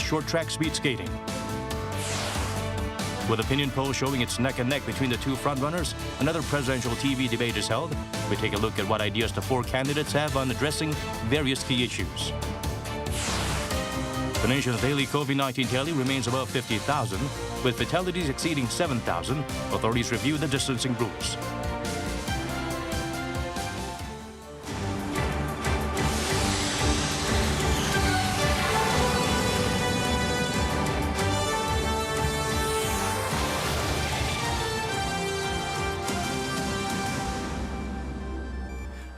short track speed skating. With opinion polls showing it's neck and neck between the two frontrunners, another presidential TV debate is held. We take a look at what ideas the four candidates have on addressing various key issues. The nation's daily COVID-19 tally remains above 50,000, with fatalities exceeding 7,000. Authorities review the distancing rules.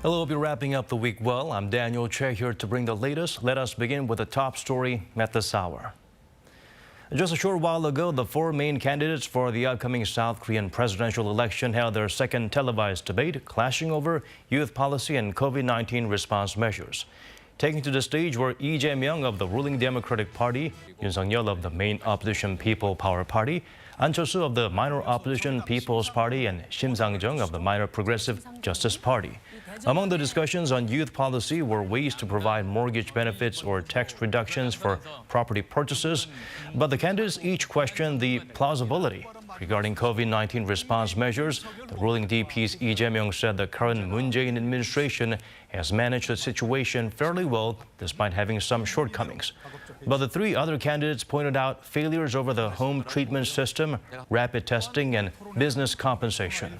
Hello, we'll be wrapping up the week well. I'm Daniel Che here to bring the latest. Let us begin with the top story at this hour. Just a short while ago, the four main candidates for the upcoming South Korean presidential election held their second televised debate, clashing over youth policy and COVID-19 response measures. Taking to the stage were Lee Jae-myung of the ruling Democratic Party, Yoon Sung-yeol of the main opposition People Power Party, An Chol-soo of the minor opposition People's Party, and Shim Sang-jung of the minor Progressive Justice Party. Among the discussions on youth policy were ways to provide mortgage benefits or tax reductions for property purchases, but the candidates each questioned the plausibility. Regarding COVID-19 response measures, the ruling DP's Lee Jae-myung said the current Moon Jae-in administration has managed the situation fairly well despite having some shortcomings. But the three other candidates pointed out failures over the home treatment system, rapid testing, and business compensation.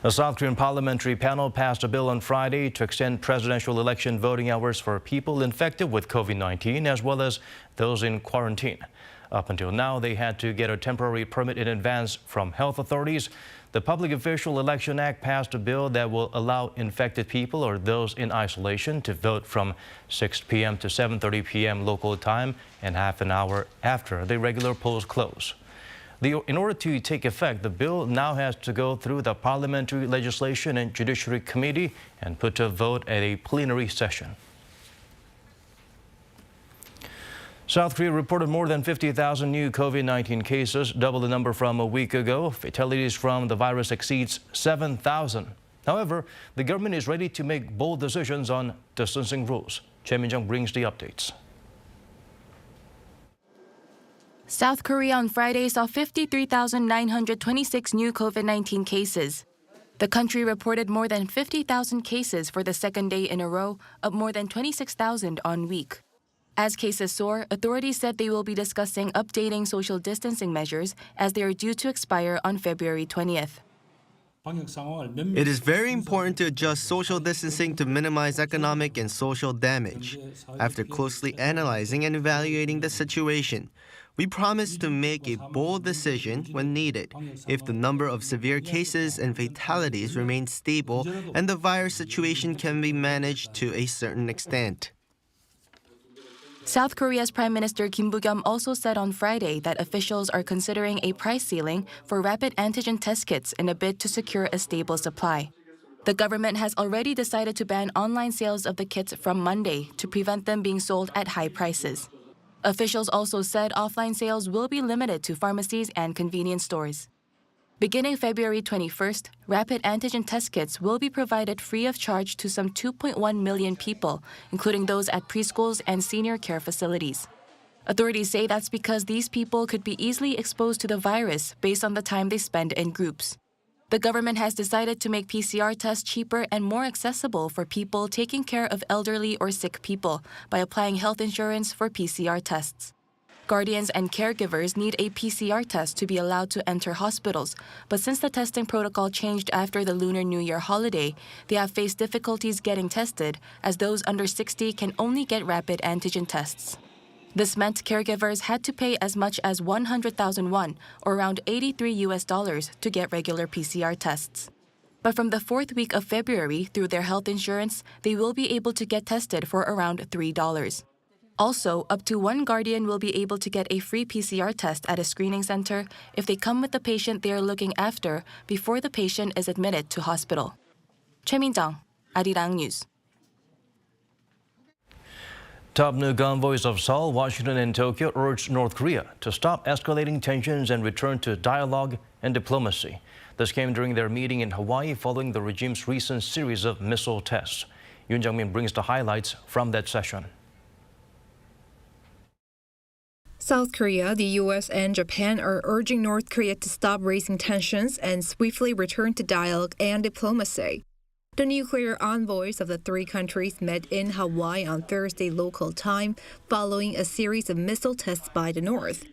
The South Korean parliamentary panel passed a bill on Friday to extend presidential election voting hours for people infected with COVID-19 as well as those in quarantine. Up until now, they had to get a temporary permit in advance from health authorities. The Public Official Election Act passed a bill that will allow infected people or those in isolation to vote from 6 p.m. to 7:30 p.m. local time and half an hour after the regular polls close. In order to take effect, the bill now has to go through the Parliamentary Legislation and Judiciary Committee and put to a vote at a plenary session. South Korea reported more than 50,000 new COVID-19 cases, double the number from a week ago. Fatalities from the virus exceeds 7,000. However, the government is ready to make bold decisions on distancing rules. Choi Min-jeong brings the updates. South Korea on Friday saw 53,926 new COVID-19 cases. The country reported more than 50,000 cases for the second day in a row, up more than 26,000 on week. As cases soar, authorities said they will be discussing updating social distancing measures as they are due to expire on February 20th. It is very important to adjust social distancing to minimize economic and social damage. After closely analyzing and evaluating the situation, we promise to make a bold decision when needed if the number of severe cases and fatalities remains stable and the virus situation can be managed to a certain extent. South Korea's Prime Minister Kim Boo-kyum also said on Friday that officials are considering a price ceiling for rapid antigen test kits in a bid to secure a stable supply. The government has already decided to ban online sales of the kits from Monday to prevent them being sold at high prices. Officials also said offline sales will be limited to pharmacies and convenience stores. Beginning February 21st, rapid antigen test kits will be provided free of charge to some 2.1 million people, including those at preschools and senior care facilities. Authorities say that's because these people could be easily exposed to the virus based on the time they spend in groups. The government has decided to make PCR tests cheaper and more accessible for people taking care of elderly or sick people by applying health insurance for PCR tests. Guardians and caregivers need a PCR test to be allowed to enter hospitals, but since the testing protocol changed after the Lunar New Year holiday, they have faced difficulties getting tested, as those under 60 can only get rapid antigen tests. This meant caregivers had to pay as much as 100,000 won, or around $83, to get regular PCR tests. But from the fourth week of February, through their health insurance, they will be able to get tested for around $3. Also, up to one guardian will be able to get a free PCR test at a screening center if they come with the patient they are looking after before the patient is admitted to hospital. Choi Min-jeong, Arirang News. Top new convoys of Seoul, Washington, and Tokyo urged North Korea to stop escalating tensions and return to dialogue and diplomacy. This came during their meeting in Hawaii following the regime's recent series of missile tests. Yoon Jung-min brings the highlights from that session. South Korea, the U.S., and Japan are urging North Korea to stop raising tensions and swiftly return to dialogue and diplomacy. The nuclear envoys of the three countries met in Hawaii on Thursday local time following a series of missile tests by the North.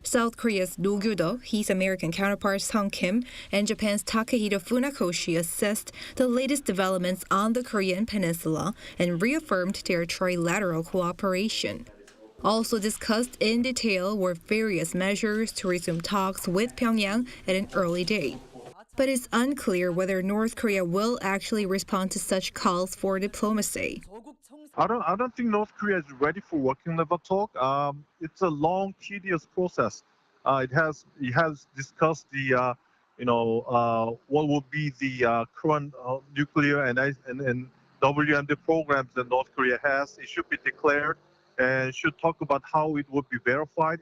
South Korea's No Gyu-do, his American counterpart Sung Kim, and Japan's Takehito Funakoshi assessed the latest developments on the Korean peninsula and reaffirmed their trilateral cooperation. Also discussed in detail were various measures to resume talks with Pyongyang at an early date. But it's unclear whether North Korea will actually respond to such calls for diplomacy. I don't think North Korea is ready for working level talk. It's a long, tedious process. It has discussed the what would be the current nuclear and WMD programs that North Korea has. It should be declared and should talk about how it would be verified.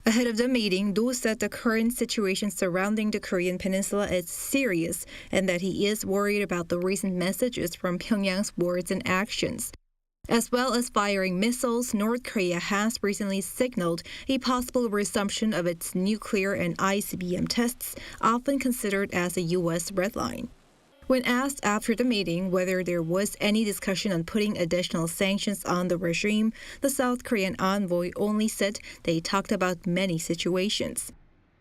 Ahead of the meeting, Do said the current situation surrounding the Korean peninsula is serious and that he is worried about the recent messages from Pyongyang's words and actions. As well as firing missiles, North Korea has recently signaled a possible resumption of its nuclear and ICBM tests, often considered as a U.S. red line. When asked after the meeting whether there was any discussion on putting additional sanctions on the regime, the South Korean envoy only said they talked about many situations.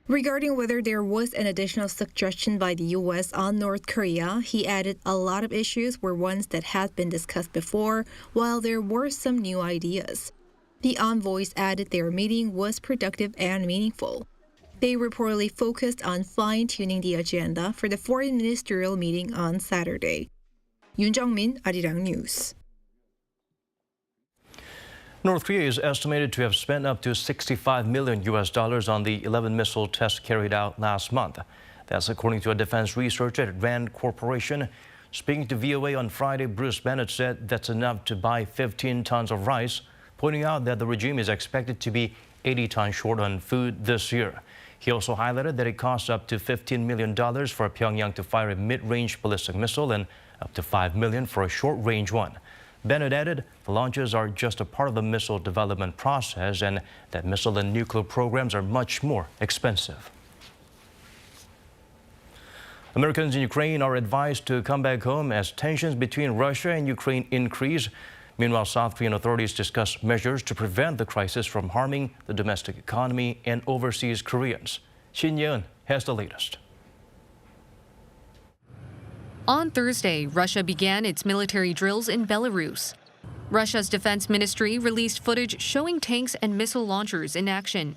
Regarding whether there was an additional suggestion by the U.S. on North Korea, he added a lot of issues were ones that had been discussed before, while there were some new ideas. The envoys added their meeting was productive and meaningful. They reportedly focused on fine-tuning the agenda for the foreign ministerial meeting on Saturday. Yoon Jung-min, Arirang News. North Korea is estimated to have spent up to $65 million on the 11 missile tests carried out last month. That's according to a defense researcher at Rand Corporation. Speaking to VOA on Friday, Bruce Bennett said that's enough to buy 15 tons of rice, pointing out that the regime is expected to be 80 tons short on food this year. He also highlighted that it costs up to $15 million for Pyongyang to fire a mid-range ballistic missile and up to $5 million for a short-range one. Bennett added the launches are just a part of the missile development process and that missile and nuclear programs are much more expensive. Americans in Ukraine are advised to come back home as tensions between Russia and Ukraine increase. Meanwhile, South Korean authorities discuss measures to prevent the crisis from harming the domestic economy and overseas Koreans. Shin Yeon has the latest. On Thursday, Russia began its military drills in Belarus. Russia's defense ministry released footage showing tanks and missile launchers in action.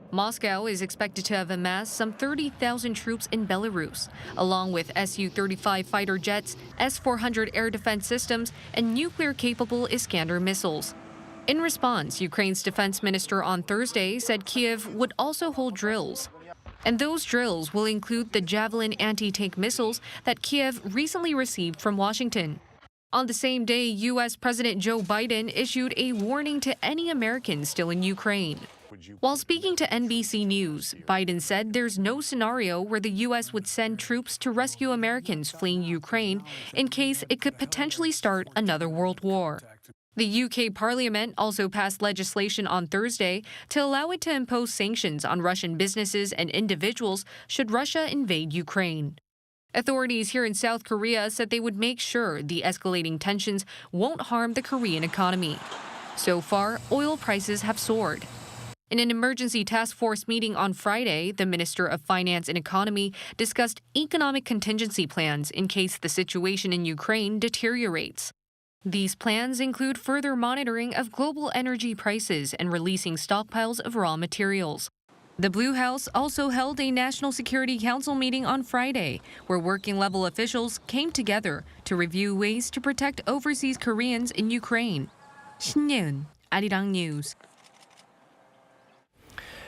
Moscow is expected to have amassed some 30,000 troops in Belarus, along with Su-35 fighter jets, S-400 air defense systems, and nuclear-capable Iskander missiles. In response, Ukraine's defense minister on Thursday said Kyiv would also hold drills. And those drills will include the Javelin anti-tank missiles that Kyiv recently received from Washington. On the same day, U.S. President Joe Biden issued a warning to any Americans still in Ukraine. While speaking to NBC News, Biden said there's no scenario where the U.S. would send troops to rescue Americans fleeing Ukraine in case it could potentially start another world war. The UK Parliament also passed legislation on Thursday to allow it to impose sanctions on Russian businesses and individuals should Russia invade Ukraine. Authorities here in South Korea said they would make sure the escalating tensions won't harm the Korean economy. So far, oil prices have soared. In an emergency task force meeting on Friday, the Minister of Finance and Economy discussed economic contingency plans in case the situation in Ukraine deteriorates. These plans include further monitoring of global energy prices and releasing stockpiles of raw materials. The Blue House also held a National Security Council meeting on Friday, where working-level officials came together to review ways to protect overseas Koreans in Ukraine. Shin Yeon, Arirang News.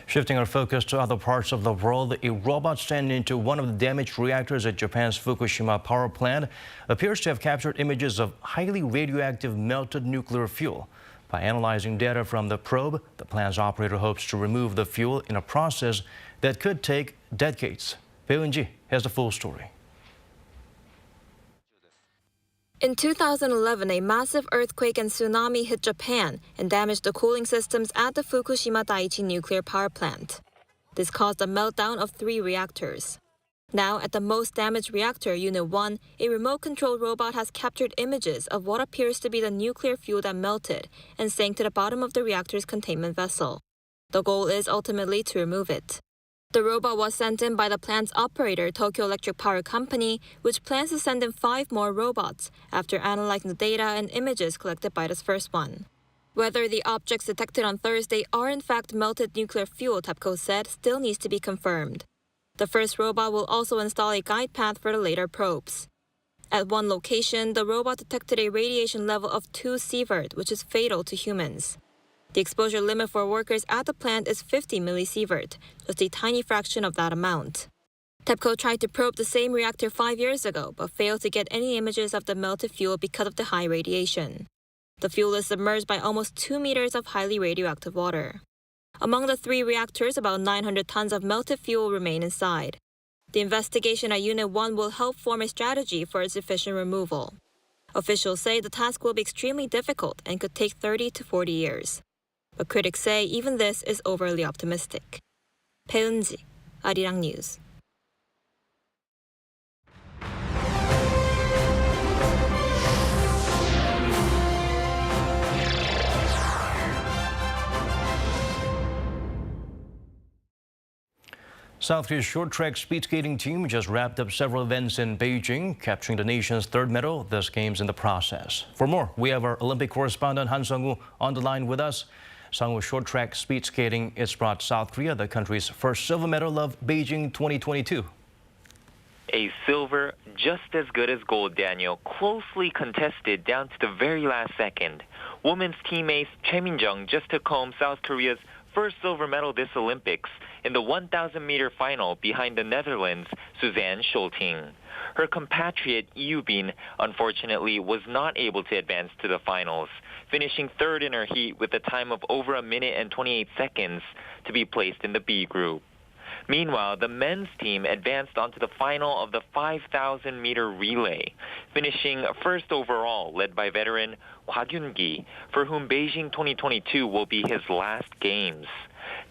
Shifting our focus to other parts of the world, a robot sent into one of the damaged reactors at Japan's Fukushima power plant appears to have captured images of highly radioactive melted nuclear fuel. By analyzing data from the probe, the plant's operator hopes to remove the fuel in a process that could take decades. Bae Eun-ji has the full story. In 2011, a massive earthquake and tsunami hit Japan and damaged the cooling systems at the Fukushima Daiichi nuclear power plant. This caused a meltdown of 3 reactors. Now, at the most damaged reactor, Unit 1, a remote-control robot has captured images of what appears to be the nuclear fuel that melted and sank to the bottom of the reactor's containment vessel. The goal is ultimately to remove it. The robot was sent in by the plant's operator, Tokyo Electric Power Company, which plans to send in 5 more robots after analyzing the data and images collected by this first one. Whether the objects detected on Thursday are in fact melted nuclear fuel, TEPCO said, still needs to be confirmed. The first robot will also install a guide path for the later probes. At one location, the robot detected a radiation level of 2 sievert, which is fatal to humans. The exposure limit for workers at the plant is 50 millisievert, just a tiny fraction of that amount. TEPCO tried to probe the same reactor 5 years ago, but failed to get any images of the melted fuel because of the high radiation. The fuel is submerged by almost 2 meters of highly radioactive water. Among the 3 reactors, about 900 tons of melted fuel remain inside. The investigation at Unit 1 will help form a strategy for its efficient removal. Officials say the task will be extremely difficult and could take 30 to 40 years. But critics say even this is overly optimistic. 배은지, Arirang News. South Korea's short track speed skating team just wrapped up several events in Beijing, capturing the nation's 3rd medal this games in the process. For more, we have our Olympic correspondent Han Sung-woo on the line with us. Sung-woo, short track speed skating has brought South Korea the country's first silver medal of Beijing 2022. A silver just as good as gold, Daniel, closely contested down to the very last second. Women's team ace Choi Min-jeong just took home South Korea's first silver medal this Olympics in the 1,000-meter final behind the Netherlands' Suzanne Schulting. Her compatriot Yoo Bin, unfortunately, was not able to advance to the finals, finishing 3rd in her heat with a time of over 1 minute and 28 seconds to be placed in the B group. Meanwhile, the men's team advanced onto the final of the 5,000-meter relay, finishing 1st overall, led by veteran Hwa Gyun-gi, for whom Beijing 2022 will be his last games.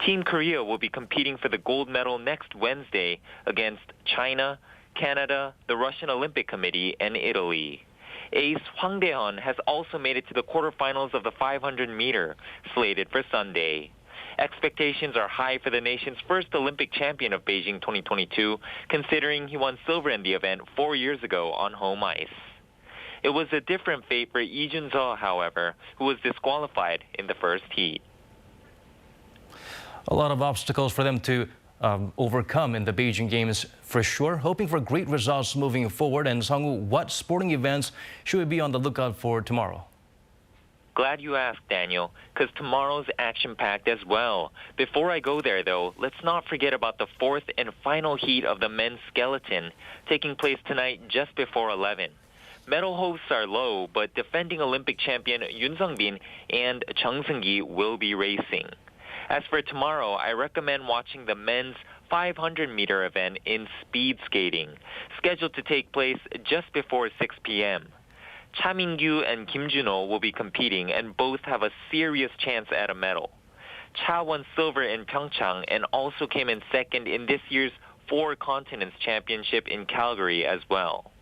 Team Korea will be competing for the gold medal next Wednesday against China, Canada, the Russian Olympic Committee, and Italy. Ace Hwang Dae-hun has also made it to the quarterfinals of the 500-meter, slated for Sunday. Expectations are high for the nation's first Olympic champion of Beijing 2022, considering he won silver in the event 4 years ago on home ice. It was a different fate for Lee Jun-seo, however, who was disqualified in the first heat. A lot of obstacles for them to overcome in the Beijing Games for sure. Hoping for great results moving forward. And Sung-woo, what sporting events should we be on the lookout for tomorrow? Glad you asked, Daniel, because tomorrow's action-packed as well. Before I go there, though, let's not forget about the 4th and final heat of the men's skeleton, taking place tonight just before 11. Medal hopes are low, but defending Olympic champion Yoon Sung-bin and Chung Seung-gi will be racing. As for tomorrow, I recommend watching the men's 500-meter event in speed skating, scheduled to take place just before 6 p.m. Cha Min-gyu and Kim Jun-ho will be competing, and both have a serious chance at a medal. Cha won silver in Pyeongchang and also came in 2nd in this year's 4 Continents Championship in Calgary as well.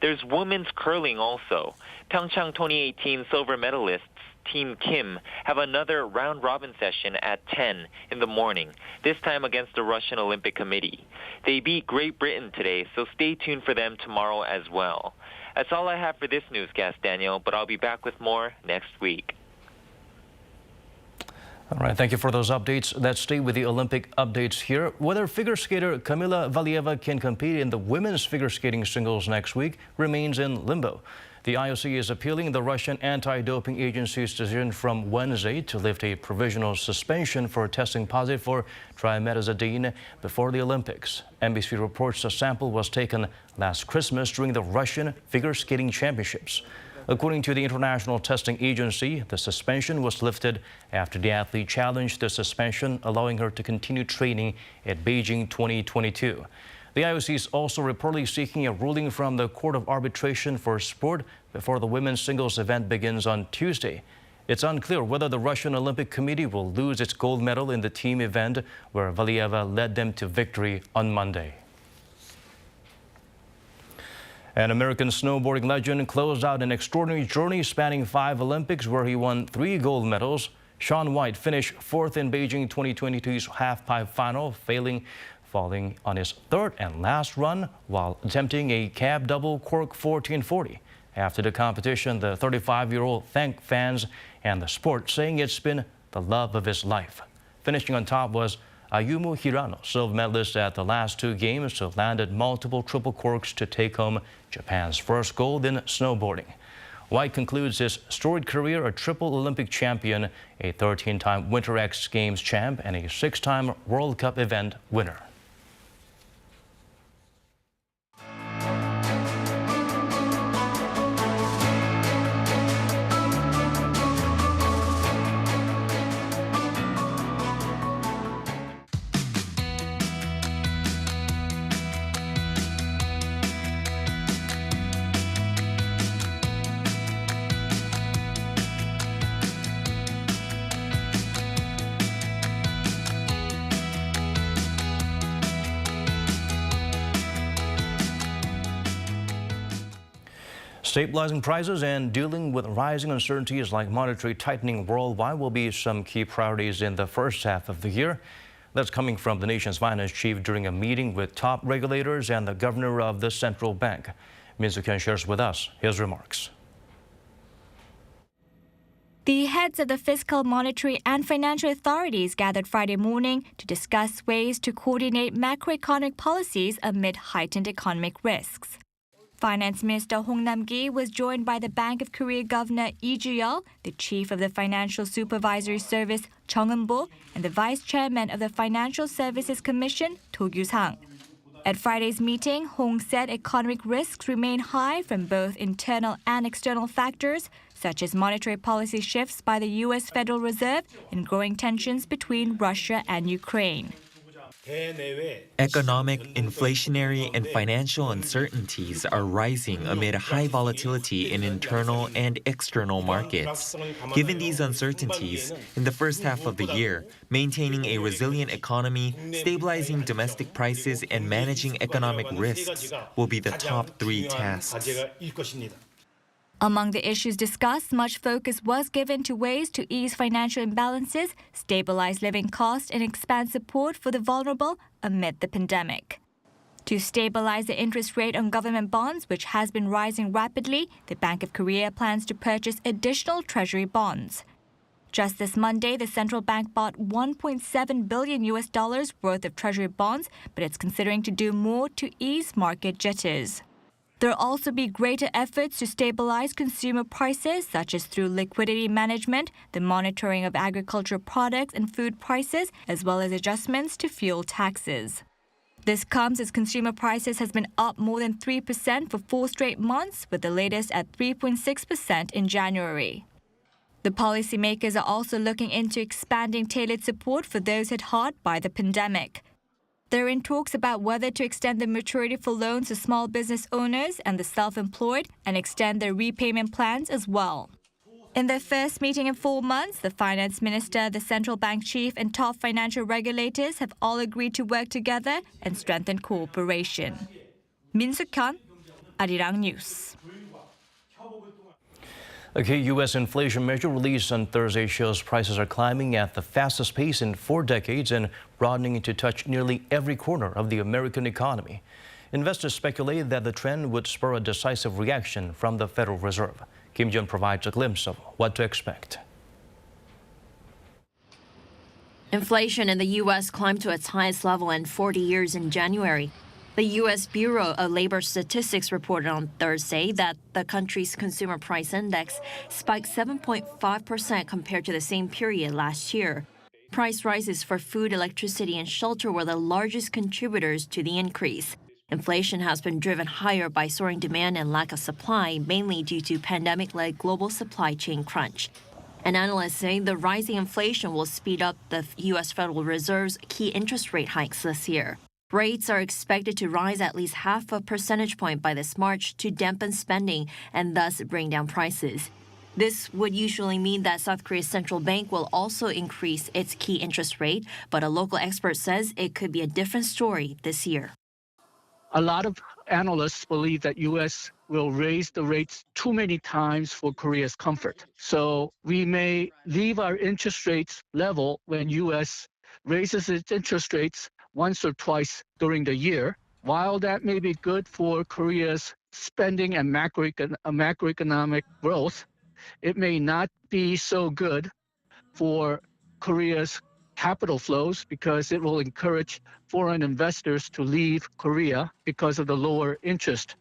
There's women's curling also. Pyeongchang 2018 silver medalists Team Kim have another round-robin session at 10 in the morning, this time against the Russian Olympic Committee. They beat Great Britain today, so stay tuned for them tomorrow as well. That's all I have for this newscast, Daniel, but I'll be back with more next week. All right, thank you for those updates. Let's stay with the Olympic updates here. Whether figure skater Kamila Valieva can compete in the women's figure skating singles next week remains in limbo. The IOC is appealing the Russian anti-doping agency's decision from Wednesday to lift a provisional suspension for testing positive for trimetazidine before the Olympics. NBC reports a sample was taken last Christmas during the Russian Figure Skating Championships. According to the International Testing Agency, the suspension was lifted after the athlete challenged the suspension, allowing her to continue training at Beijing 2022. The IOC is also reportedly seeking a ruling from the Court of Arbitration for Sport before the women's singles event begins on Tuesday. It's unclear whether the Russian Olympic Committee will lose its gold medal in the team event, where Valieva led them to victory on Monday. An American snowboarding legend closed out an extraordinary journey spanning 5 Olympics, where he won 3 gold medals. Shaun White finished 4th in Beijing 2022's halfpipe final, falling on his 3rd and last run while attempting a cab double cork 1440. After the competition, the 35-year-old thanked fans and the sport, saying it's been the love of his life. Finishing on top was Ayumu Hirano, silver medalist at the last 2 games, who landed multiple triple corks to take home Japan's first gold in snowboarding. White concludes his storied career a triple Olympic champion, a 13-time Winter X Games champ, and a 6-time World Cup event winner. Stabilizing prices and dealing with rising uncertainties like monetary tightening worldwide will be some key priorities in the first half of the year. That's coming from the nation's finance chief during a meeting with top regulators and the governor of the central bank. Min-jeong shares with us his remarks. The heads of the fiscal, monetary and financial authorities gathered Friday morning to discuss ways to coordinate macroeconomic policies amid heightened economic risks. Finance Minister Hong Nam-gi was joined by the Bank of Korea Governor Lee Ju-yeol, the Chief of the Financial Supervisory Service Chung Eun-bo, and the Vice Chairman of the Financial Services Commission To Gyu-sang. At Friday's meeting, Hong said economic risks remain high from both internal and external factors, such as monetary policy shifts by the U.S. Federal Reserve and growing tensions between Russia and Ukraine. Economic, inflationary, and financial uncertainties are rising amid high volatility in internal and external markets. Given these uncertainties, in the first half of the year, maintaining a resilient economy, stabilizing domestic prices, and managing economic risks will be the top 3 tasks. Among the issues discussed, much focus was given to ways to ease financial imbalances, stabilize living costs, and expand support for the vulnerable amid the pandemic. To stabilize the interest rate on government bonds, which has been rising rapidly, the Bank of Korea plans to purchase additional treasury bonds. Just this Monday, the central bank bought $1.7 billion worth of treasury bonds, but it's considering to do more to ease market jitters. There will also be greater efforts to stabilize consumer prices, such as through liquidity management, the monitoring of agricultural products and food prices, as well as adjustments to fuel taxes. This comes as consumer prices has been up more than 3% for 4 straight months, with the latest at 3.6% in January. The policymakers are also looking into expanding tailored support for those hit hard by the pandemic. They're in talks about whether to extend the maturity for loans to small business owners and the self-employed and extend their repayment plans as well. In their first meeting in 4 months, the finance minister, the central bank chief, and top financial regulators have all agreed to work together and strengthen cooperation. Min-jeong, Arirang News. A key U.S. inflation measure released on Thursday shows prices are climbing at the fastest pace in 4 decades and broadening to touch nearly every corner of the American economy. Investors speculate that the trend would spur a decisive reaction from the Federal Reserve. Kim Jun provides a glimpse of what to expect. Inflation in the U.S. climbed to its highest level in 40 years in January. The U.S. Bureau of Labor Statistics reported on Thursday that the country's consumer price index spiked 7.5% compared to the same period last year. Price rises for food, electricity, and shelter were the largest contributors to the increase. Inflation has been driven higher by soaring demand and lack of supply, mainly due to pandemic-led global supply chain crunch. And analysts say the rising inflation will speed up the U.S. Federal Reserve's key interest rate hikes this year. Rates are expected to rise at least half a percentage point by this March to dampen spending and thus bring down prices. This would usually mean that South Korea's central bank will also increase its key interest rate, but a local expert says it could be a different story this year. A lot of analysts believe that U.S. will raise the rates too many times for Korea's comfort. So we may leave our interest rates level when U.S. raises its interest rates once or twice during the year. While that may be good for Korea's spending and macroeconomic growth, it may not be so good for Korea's capital flows because it will encourage foreign investors to leave Korea because of the lower interest.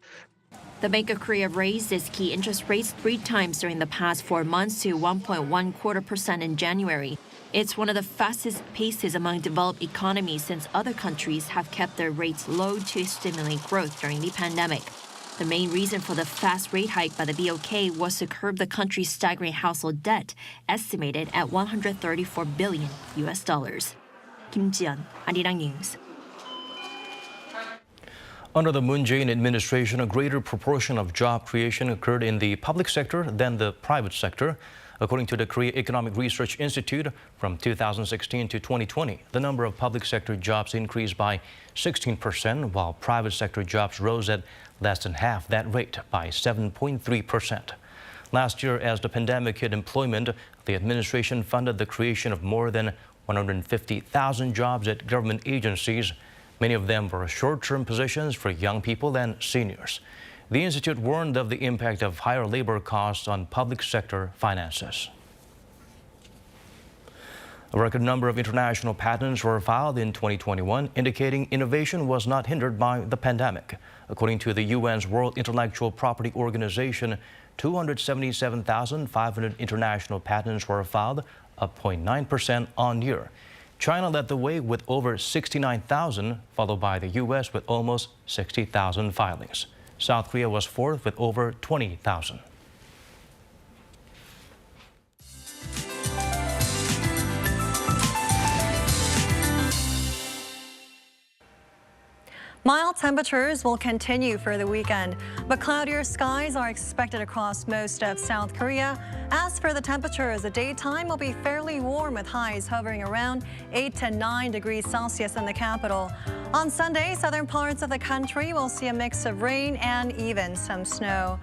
The Bank of Korea raised its key interest rates 3 times during the past 4 months to 1.25% in January. It's one of the fastest paces among developed economies since other countries have kept their rates low to stimulate growth during the pandemic. The main reason for the fast rate hike by the BOK was to curb the country's staggering household debt, estimated at $134 billion. Kim Ji-yeon, Arirang News. Under the Moon Jae-in administration, a greater proportion of job creation occurred in the public sector than the private sector. According to the Korea Economic Research Institute, from 2016 to 2020, the number of public sector jobs increased by 16%, while private sector jobs rose at less than half that rate, by 7.3%. Last year, as the pandemic hit employment, the administration funded the creation of more than 150,000 jobs at government agencies. Many of them were short-term positions for young people and seniors. The institute warned of the impact of higher labor costs on public sector finances. A record number of international patents were filed in 2021, indicating innovation was not hindered by the pandemic. According to the UN's World Intellectual Property Organization, 277,500 international patents were filed, up 0.9% on year. China led the way with over 69,000, followed by the U.S. with almost 60,000 filings. South Korea was fourth with over 20,000. Mild temperatures will continue for the weekend, but cloudier skies are expected across most of South Korea. As for the temperatures, the daytime will be fairly warm with highs hovering around 8 to 9 degrees Celsius in the capital. On Sunday, southern parts of the country will see a mix of rain and even some snow.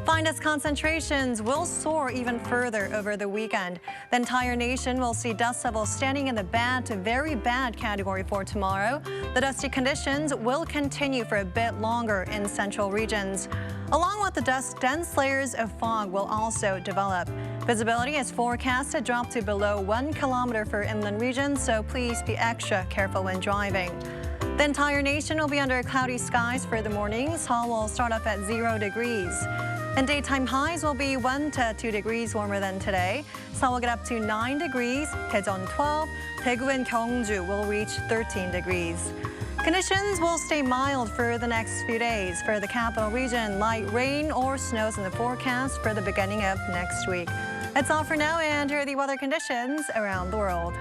Finest concentrations will soar even further over the weekend. The entire nation will see dust levels standing in the bad to very bad category for tomorrow. The dusty conditions will continue for a bit longer in central regions. Along with the dust, dense layers of fog will also develop. Visibility is forecast to drop to below 1 kilometer for inland regions, so please be extra careful when driving. The entire nation will be under cloudy skies for the morning. Seoul will start off at 0 degrees. And daytime highs will be 1 to 2 degrees warmer than today. Seoul will get up to 9 degrees, Daejeon 12, Daegu and Gyeongju will reach 13 degrees. Conditions will stay mild for the next few days. For the capital region, light rain or snows in the forecast for the beginning of next week. That's all for now, and here are the weather conditions around the world.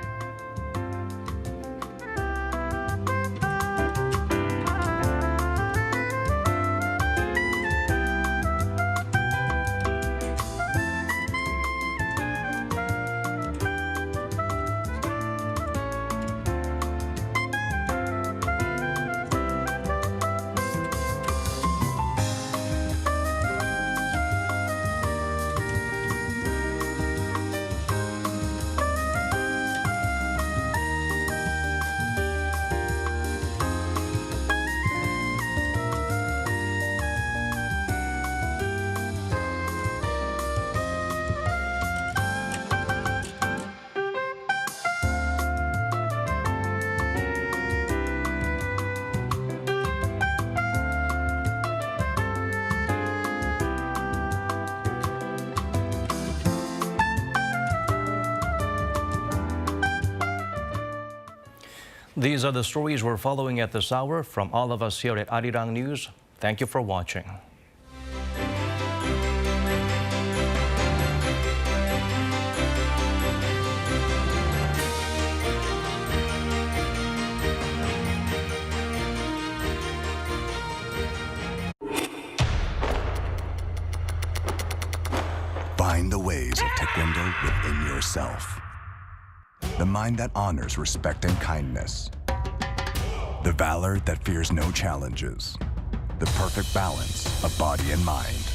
These are the stories we're following at this hour. From all of us here at Arirang News, thank you for watching. inner self. The mind that honors respect and kindness. The valor that fears no challenges. The perfect balance of body and mind.